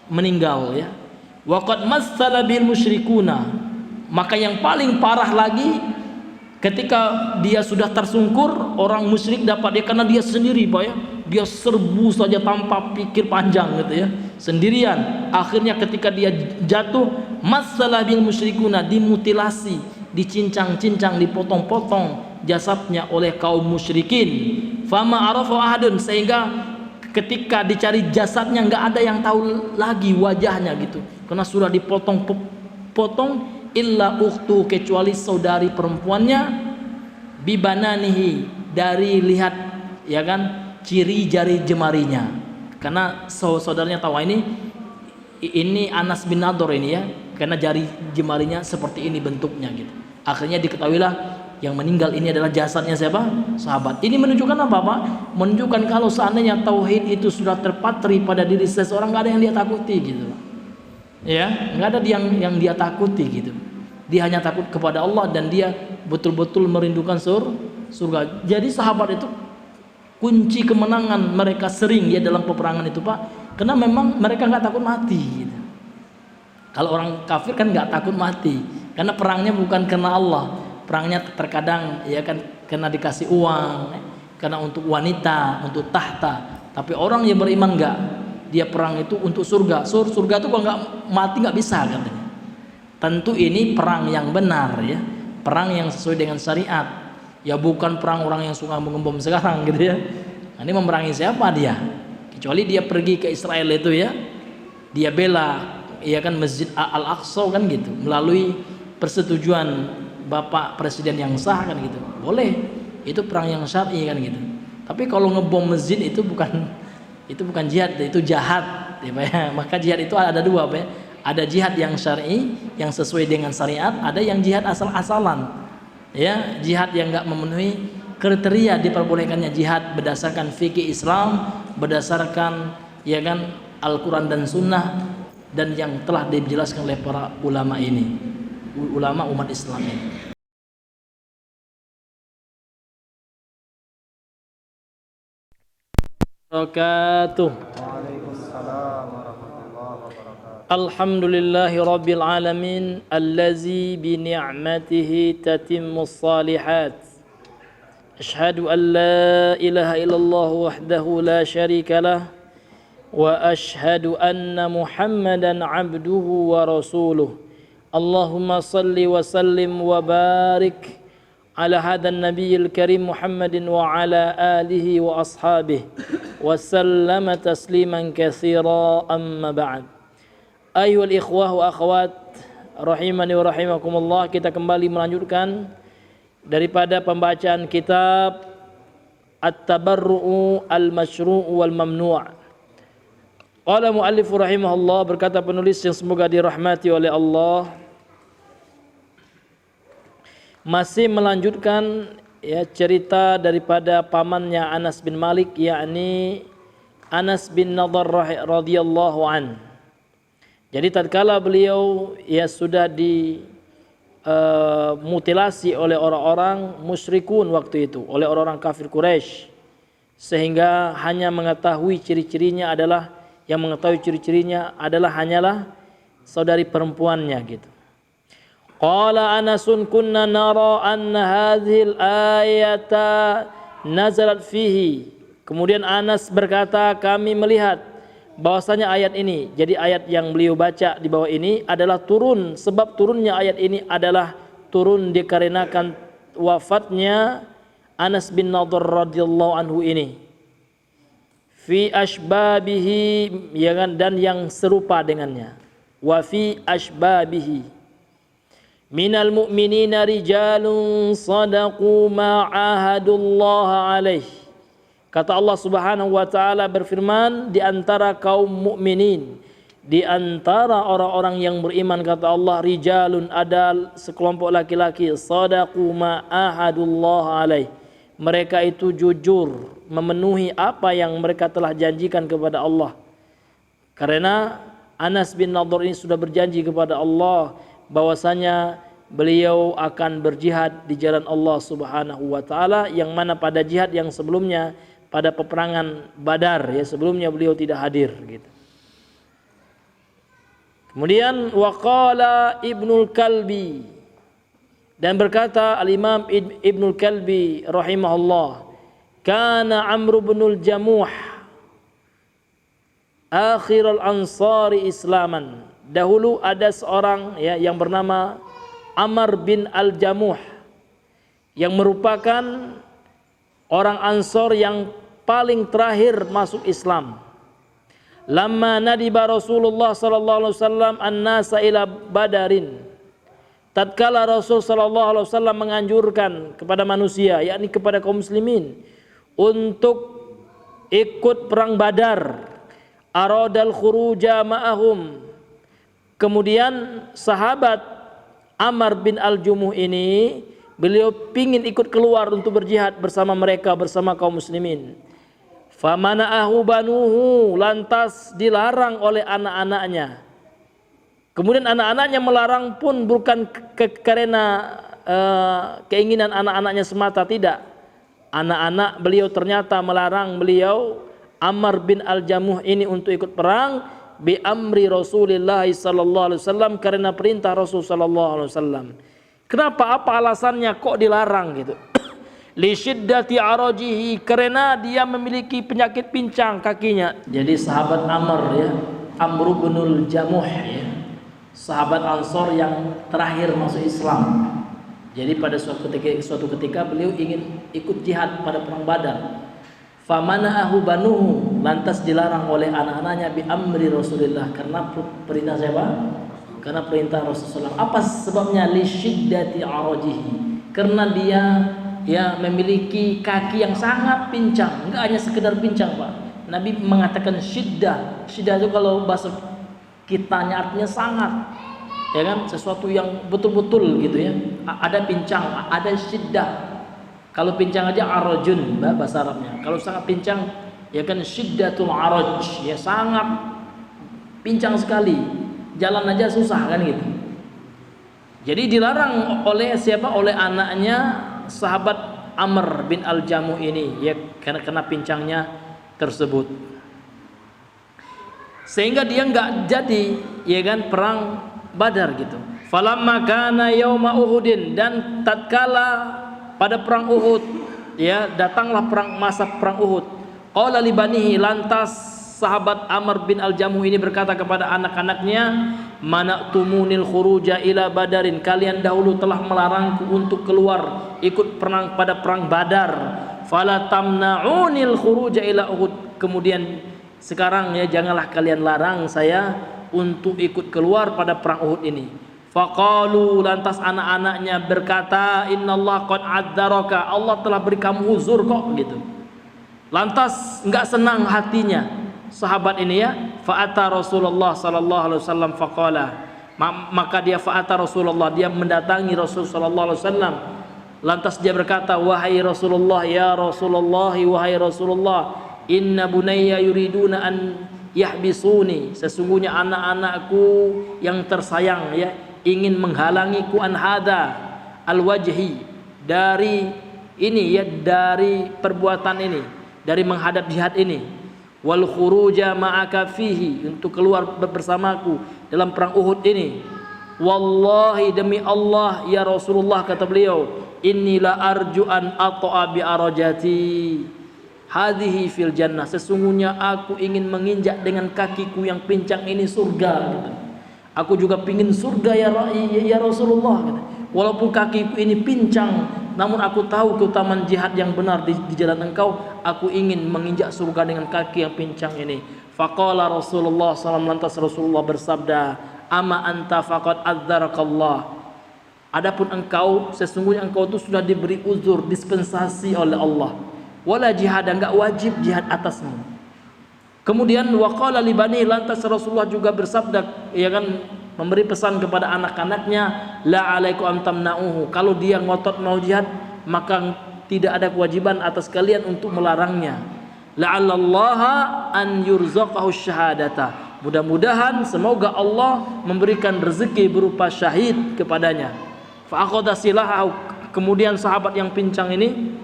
meninggal, ya. Wa qad massala bil musyrikuna, maka yang paling parah lagi, ketika dia sudah tersungkur, orang musyrik dapat dia, karena dia sendiri, Pak, ya, dia serbu saja tanpa pikir panjang, gitu, ya, sendirian. Akhirnya ketika dia jatuh, masalah bil musyrikuna, dimutilasi, dicincang-cincang, dipotong-potong jasadnya oleh kaum musyrikin. Fama arafa ahadun, sehingga ketika dicari jasadnya nggak ada yang tahu lagi wajahnya, gitu, karena sudah dipotong-potong, illa ukhtu, kecuali saudari perempuannya, bibananihi, dari lihat, ya kan, ciri jari jemarinya, karena saudaranya tahu ini Anas bin Nadur ini, ya, karena jari jemarinya seperti ini bentuknya, gitu. Akhirnya diketahuilah yang meninggal ini adalah jasadnya siapa? Sahabat. Ini menunjukkan apa, Pak? Menunjukkan kalau seandainya tauhid itu sudah terpatri pada diri seseorang, nggak ada yang dia takuti, gitu, ya, nggak ada yang dia takuti, gitu. Dia hanya takut kepada Allah, dan dia betul-betul merindukan surga. Jadi sahabat itu kunci kemenangan mereka sering, ya, dalam peperangan itu, Pak, karena memang mereka nggak takut mati, gitu. Kalau orang kafir kan nggak takut mati, karena perangnya bukan karena Allah, perangnya terkadang, ya kan, karena dikasih uang, karena untuk wanita, untuk tahta. Tapi orang yang beriman nggak, dia perang itu untuk surga. Surga itu kalau nggak mati nggak bisa, katanya. Tentu ini perang yang benar, ya, perang yang sesuai dengan syariat, ya, bukan perang orang yang suka mengebom sekarang, gitu, ya. Nah, ini memerangi siapa dia? kecuali dia pergi ke Israel itu ya, dia bela ya kan Masjid Al-Aqsa kan gitu, melalui persetujuan Bapak Presiden yang sah kan gitu, boleh, itu perang yang syar'i kan gitu. Tapi kalau ngebom masjid itu bukan jihad, itu jahat ya Pak ya. Maka jihad itu ada dua Pak ya. Ada jihad yang syar'i yang sesuai dengan syariat, ada yang jihad asal-asalan ya, jihad yang enggak memenuhi kriteria diperbolehkannya jihad berdasarkan fikih Islam, berdasarkan ya kan Al-Quran dan Sunnah, dan yang telah dijelaskan oleh para ulama ini, ulama umat Islam ini. Wabarakatuh. Waalaikumsalam warahmatullahi wabarakatuh. Alhamdulillahi rabbil alamin allazi bi ni'matihi tatimmus salihat. Ashhadu an la ilaha illallah wahdahu la syarika lah wa ashhadu anna Muhammadan abduhu wa rasuluh. Allahumma salli wa sallim wa barik ala hadan nabiyil karim Muhammadin wa ala alihi wa ashabihi wa sallama tasliman katsira, amma ba'd. Ayyuhal ikhwah wa akhwat rahimani wa rahimakumullah, kita kembali melanjutkan daripada pembacaan kitab At-Tabarru'u Al-Masyru'u Wal Mamnu'. Qala muallif rahimahullah, berkata penulis yang semoga dirahmati oleh Allah, masih melanjutkan ya cerita daripada pamannya Anas bin Malik, yakni Anas bin Nadhr radhiyallahu an. Jadi tatkala beliau ya sudah mutilasi oleh orang-orang musyrikun waktu itu, oleh orang-orang kafir Quraisy, sehingga hanya mengetahui ciri-cirinya adalah hanyalah saudari perempuannya gitu. Qala Anasun kunna nara anna hadhil ayata nazalat fihi. Kemudian Anas berkata, kami melihat bahwasanya ayat ini, jadi ayat yang beliau baca di bawah ini adalah turun, sebab turunnya ayat ini adalah turun dikarenakan wafatnya Anas bin Nadhr radhiyallahu anhu ini. Fi ashbabihi, ya kan, dan yang serupa dengannya. Wa fi ashbabihi minal mu'minina rijalun sadaqu ma ahadullah alaih. Kata Allah Subhanahu wa taala berfirman, di antara kaum mukminin, di antara orang-orang yang beriman, kata Allah, rijalun, ada sekelompok laki-laki, sadaqu ma ahadullah alaih, mereka itu jujur memenuhi apa yang mereka telah janjikan kepada Allah. Karena Anas bin Nadhr ini sudah berjanji kepada Allah bahwasanya beliau akan berjihad di jalan Allah Subhanahu wa taala, yang mana pada jihad yang sebelumnya, pada peperangan Badar ya, sebelumnya beliau tidak hadir gitu. Kemudian waqala Ibnul Kalbi, dan berkata Al-Imam Ibnul Kalbi rahimahullah, kana Amr bin Jamuh akhirul ansari islaman. Dahulu ada seorang ya yang bernama Amr bin Al-Jamuh, yang merupakan orang Ansor yang paling terakhir masuk Islam. Lamma nadiba Rasulullah sallallahu alaihi wasallam an-nasa ila Badarin. Tatkala Rasul sallallahu alaihi wasallam menganjurkan kepada manusia, yakni kepada kaum muslimin, untuk ikut perang Badar, aradal khuruja ma'ahum. Kemudian sahabat Amr bin Al-Jumuh ini, beliau pingin ikut keluar untuk berjihad bersama mereka, bersama kaum muslimin. Famana'ahu banuhu, lantas dilarang oleh anak-anaknya. Kemudian anak-anaknya melarang pun bukan karena keinginan anak-anaknya semata, tidak. Anak-anak beliau ternyata melarang beliau Amr bin Al-Jamuh ini untuk ikut perang bi amri Rasulillah sallallahu alaihi wasallam, karena perintah Rasul sallallahu alaihi wasallam. Kenapa? Apa alasannya kok dilarang gitu? Li syiddati arajihi, karena dia memiliki penyakit pincang kakinya. Jadi sahabat Amr ya, Amr bin Jamuh ya, sahabat Ansor yang terakhir masuk Islam. Jadi pada suatu ketika beliau ingin ikut jihad pada perang Badar. Famana'ahu banuhu, lantas dilarang oleh anak-anaknya bi amri Rasulullah, karena perintah siapa? Karena perintah Rasulullah. Apa sebabnya? Li syiddati arajihi, karena dia memiliki kaki yang sangat pincang. Enggak hanya sekedar pincang, Pak. Nabi mengatakan syiddah. Syiddah itu kalau bahasa kitanya artinya sangat, ya kan, sesuatu yang betul-betul gitu ya. Ada pincang, ada syiddah. Kalau pincang aja arajun bahasa Arabnya. Kalau sangat pincang ya kan syiddatul araj, ya sangat pincang sekali. Jalan aja susah kan gitu. Jadi dilarang oleh siapa? Oleh anaknya sahabat Amr bin Al-Jamuh ini, ya, karena kena pincangnya tersebut. Sehingga dia enggak jadi, ya kan, perang Badar gitu. Falamma kana yauma Uhudin, dan tatkala pada perang Uhud, ya, datanglah masa perang Uhud. Qala li banihi, lantas sahabat Amr bin Al-Jamuh ini berkata kepada anak-anaknya, mana'tumunil khuruja ila Badarin, kalian dahulu telah melarangku untuk keluar ikut perang pada perang Badar. Fala tamna'unil khuruja ila Uhud, kemudian sekarang ya janganlah kalian larang saya untuk ikut keluar pada perang Uhud ini. Faqalu, lantas anak-anaknya berkata, innallaha qad adzaraka, Allah telah beri kamu uzur kok gitu. Lantas enggak senang hatinya sahabat ini ya. Fa'ata Rasulullah sallallahu alaihi wasallam faqala, maka dia fa'ata Rasulullah, dia mendatangi Rasul sallallahu alaihi wasallam. Lantas dia berkata, wahai Rasulullah, ya Rasulullah, wahai Rasulullah, inna bunayya yuriduna an yahbisuni, sesungguhnya anak-anakku yang tersayang ya ingin menghalangiku an hada al-wajhi, dari ini ya, dari perbuatan ini, dari menghadap jihad ini, wal khuruja ma'aka fihi, untuk keluar bersamaku dalam perang Uhud ini. Wallahi, demi Allah ya Rasulullah, kata beliau, inilah arju an ata'a bi arajati hadhihi fil jannah, sesungguhnya aku ingin menginjak dengan kakiku yang pincang ini surga gitu. Aku juga pingin surga ya Rasulullah gitu. Walaupun kakiku ini pincang, namun aku tahu keutamaan jihad yang benar di jalan engkau. Aku ingin menginjak surga dengan kaki yang pincang ini. Faqala Rasulullah SAW, lantas Rasulullah bersabda, ama anta faqad adzarakallah, adapun engkau, sesungguhnya engkau itu sudah diberi uzur, dispensasi oleh Allah. Wala jihad, enggak wajib jihad atasmu. Kemudian waqala li bani, lantas Rasulullah juga bersabda, ya kan, memberi pesan kepada anak-anaknya, la alaikum am tamna'uhu, kalau dia ngotot mau jihad maka tidak ada kewajiban atas kalian untuk melarangnya. La'allallaha an yurzaqahu syahadata, mudah-mudahan semoga Allah memberikan rezeki berupa syahid kepadanya. Fa aqada silahahu, kemudian sahabat yang pincang ini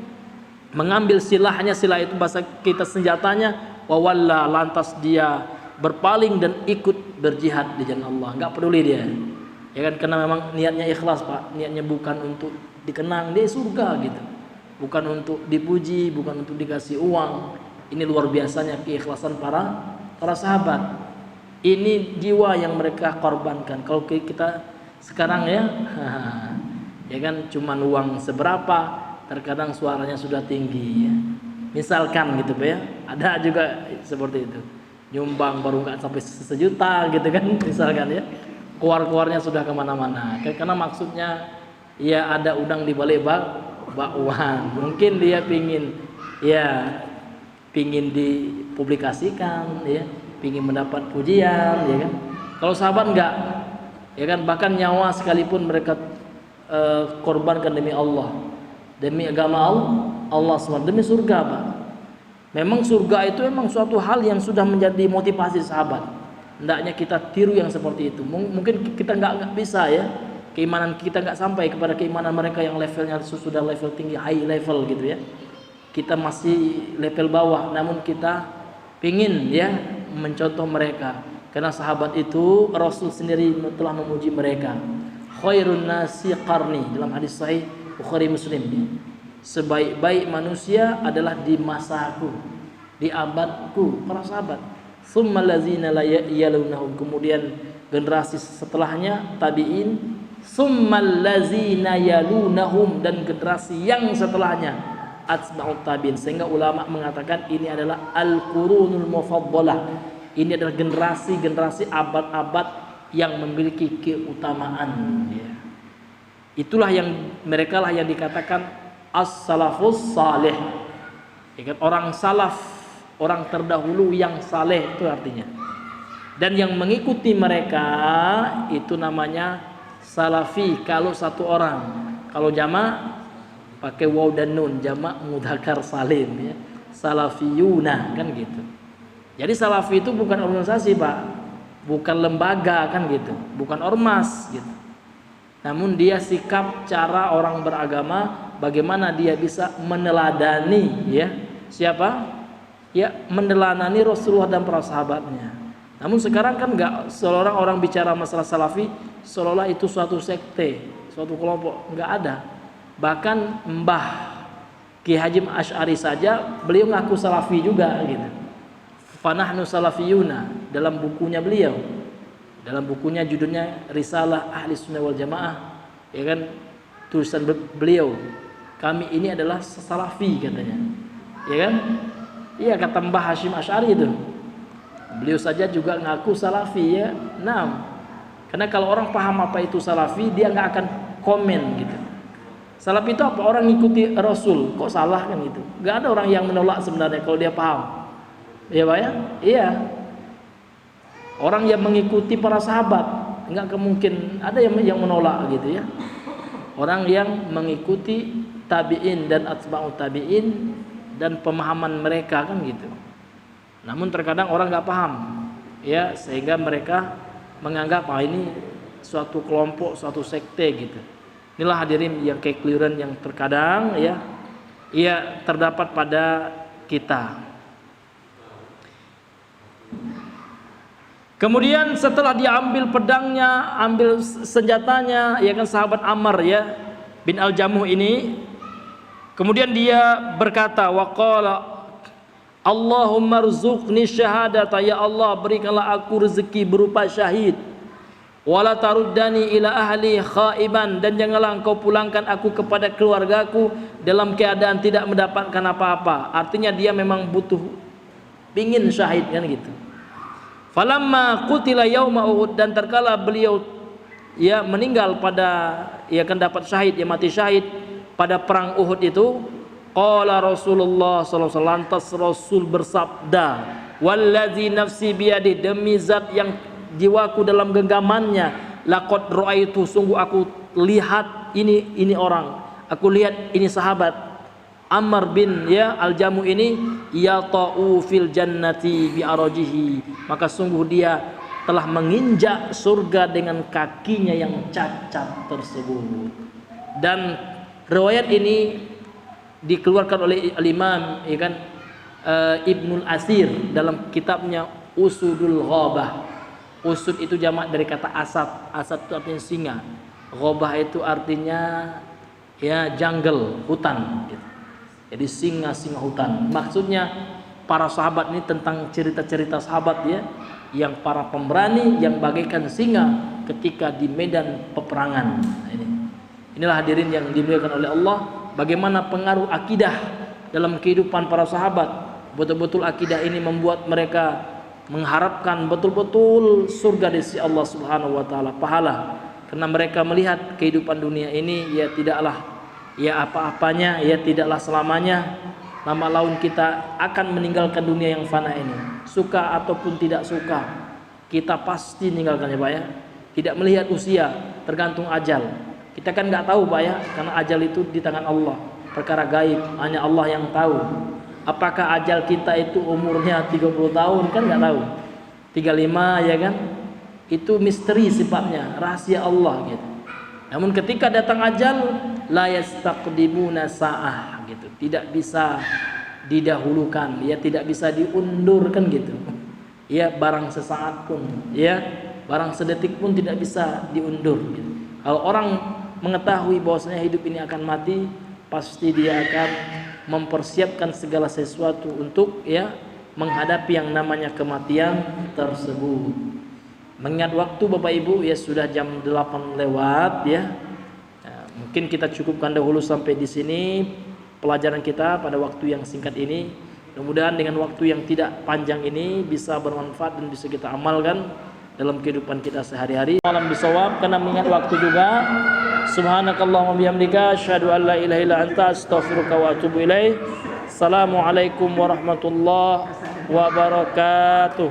mengambil silahnya, silah itu bahasa kita senjatanya, wawalla, lantas dia berpaling dan ikut berjihad di jalan Allah. Enggak peduli dia, ya kan, karena memang niatnya ikhlas, Pak. Niatnya bukan untuk dikenang di surga gitu, bukan untuk dipuji, bukan untuk dikasih uang. Ini luar biasanya keikhlasan para sahabat. Ini jiwa yang mereka korbankan. Kalau kita sekarang ya ya kan, cuman uang seberapa, terkadang suaranya sudah tinggi ya. Misalkan gitu Pak ya, ada juga seperti itu, nyumbang baru nggak sampai 1 juta gitu kan, misalkan ya, keluar-keluarnya sudah kemana-mana, karena maksudnya ya ada udang di balik bakwan. Mungkin dia pingin dipublikasikan ya, pingin mendapat pujian ya kan. Kalau sahabat enggak, ya kan, bahkan nyawa sekalipun mereka korbankan demi Allah, demi agama Allah SWT, demi surga, Pak. Memang surga itu memang suatu hal yang sudah menjadi motivasi sahabat. Hendaknya kita tiru yang seperti itu. Mungkin kita nggak bisa ya, keimanan kita nggak sampai kepada keimanan mereka yang levelnya sudah level tinggi, high level gitu ya. Kita masih level bawah, namun kita pingin ya mencontoh mereka. Karena sahabat itu Rasul sendiri telah memuji mereka. Khairun nasi qarni, dalam hadis sahih Bukhari Muslim. Sebaik-baik manusia adalah di masaku, di abadku, para sahabat. Tsummal ladzina la yalunahum, kemudian generasi setelahnya tabi'in, tsummal ladzina yalunahum, dan generasi yang setelahnya atba'ut tabi'in, sehingga ulama mengatakan ini adalah al-qurunul mufaddalah. Ini adalah generasi-generasi abad-abad yang memiliki keutamaan, ya. Itulah yang mereka lah yang dikatakan as-salafus salih. Ya kan? Orang salaf, orang terdahulu yang saleh itu artinya. Dan yang mengikuti mereka itu namanya salafi kalau satu orang. Kalau jama' pakai waw dan nun, jamak mudzakkar salim, ya. Salafiyuna kan gitu. Jadi salafi itu bukan organisasi, Pak. Bukan lembaga kan gitu. Bukan ormas gitu. Namun dia sikap cara orang beragama, bagaimana dia bisa meneladani, ya. Siapa? Ya, meneladani Rasulullah dan para sahabatnya. Namun sekarang kan enggak, seorang orang bicara masalah salafi seolah itu suatu sekte, suatu kelompok, enggak ada. Bahkan Mbah Ki Haji Asy'ari saja beliau ngaku salafi juga gitu. Fanahnu salafiyuna dalam bukunya beliau. Dalam bukunya judulnya Risalah Ahli Sunnah wal Jamaah, ya kan, tulisan beliau. Kami ini adalah salafi katanya. Ya kan? Iya, kata Mbah Hasyim Asy'ari itu. Beliau saja juga ngaku salafi, ya. Nah, karena kalau orang paham apa itu salafi, dia nggak akan komen gitu. Salafi itu apa? Orang ngikuti Rasul. Kok salah kan gitu? Gak ada orang yang menolak sebenarnya kalau dia paham. Iya Pak ya? Iya. Orang yang mengikuti para sahabat, nggak kemungkin ada yang menolak gitu ya. Orang yang mengikuti tabi'in dan atba'ut tabi'in dan pemahaman mereka kan gitu. Namun terkadang orang nggak paham, ya, sehingga mereka menganggap ini suatu kelompok, suatu sekte gitu. Inilah hadirin yang kekeliruan yang terkadang ya terdapat pada kita. Kemudian setelah dia ambil pedangnya, ambil senjatanya, ya kan, sahabat Ammar ya bin Al-Jamuh ini, kemudian dia berkata, waqala Allahumma rzuqni syahadata, ya Allah berikanlah aku rezeki berupa syahid. Wala taruddani ila ahli khaiban, dan janganlah engkau pulangkan aku kepada keluargaku dalam keadaan tidak mendapatkan apa-apa. Artinya dia memang butuh, pingin syahid kan gitu. Falamma qutila yauma Uhud, dan terkala beliau ya meninggal pada, ya kan, dapat syahid, ya mati syahid pada perang Uhud itu, qala Rasulullah sallallahu alaihi wasallam, lantas Rasul bersabda, wallazi nafsi biyadi, demi zat yang jiwaku dalam genggamannya, laqad ra'aitu, sungguh aku lihat ini orang, aku lihat ini sahabat Ammar bin Al-Jamuh ini, yata'u fil jannati bi arajihi, maka sungguh dia telah menginjak surga dengan kakinya yang cacat tersebut. Dan riwayat ini dikeluarkan oleh Al-Imam, ya kan, Ibnul Asir dalam kitabnya Usudul Ghabah. Usud itu jamak dari kata asad. Asad itu artinya singa. Ghabah itu artinya ya jungle, hutan gitu. Jadi singa hutan. Maksudnya para sahabat ini tentang cerita-cerita sahabat ya, yang para pemberani yang bagaikan singa ketika di medan peperangan. Inilah hadirin yang dimuliakan oleh Allah, bagaimana pengaruh akidah dalam kehidupan para sahabat. Betul-betul akidah ini membuat mereka mengharapkan betul-betul surga di sisi Allah Subhanahu wa taala, pahala. Karena mereka melihat kehidupan dunia ini ya tidaklah ya apa-apanya, ya tidaklah selamanya. Lama laun kita akan meninggalkan dunia yang fana ini. Suka ataupun tidak suka, kita pasti meninggalkannya, Pak ya. Tidak melihat usia, tergantung ajal. Kita kan nggak tahu, Pak ya, karena ajal itu di tangan Allah. Perkara gaib, hanya Allah yang tahu. Apakah ajal kita itu umurnya 30 tahun, kan nggak tahu. 35 ya kan. Itu misteri sifatnya, rahasia Allah gitu. Namun ketika datang ajal, la yastaqdimuna sa'ah gitu. Tidak bisa didahulukan, ya tidak bisa diundurkan gitu. Ya barang sesaat pun, ya barang sedetik pun tidak bisa diundur gitu. Kalau orang mengetahui bahwasanya hidup ini akan mati, pasti dia akan mempersiapkan segala sesuatu untuk ya menghadapi yang namanya kematian tersebut. Mengingat waktu Bapak Ibu ya sudah jam 8 lewat ya. Mungkin kita cukupkan dahulu sampai di sini. pelajaran kita pada waktu yang singkat ini. Mudah-mudahan dengan waktu yang tidak panjang ini bisa bermanfaat dan bisa kita amalkan dalam kehidupan kita sehari-hari. Malam bisawab, karena mengingat waktu juga. Subhanakallahumma bihamdika asyhadu an la ilaha illa anta astaghfiruka wa atubu ilaik. Assalamualaikum warahmatullahi wabarakatuh.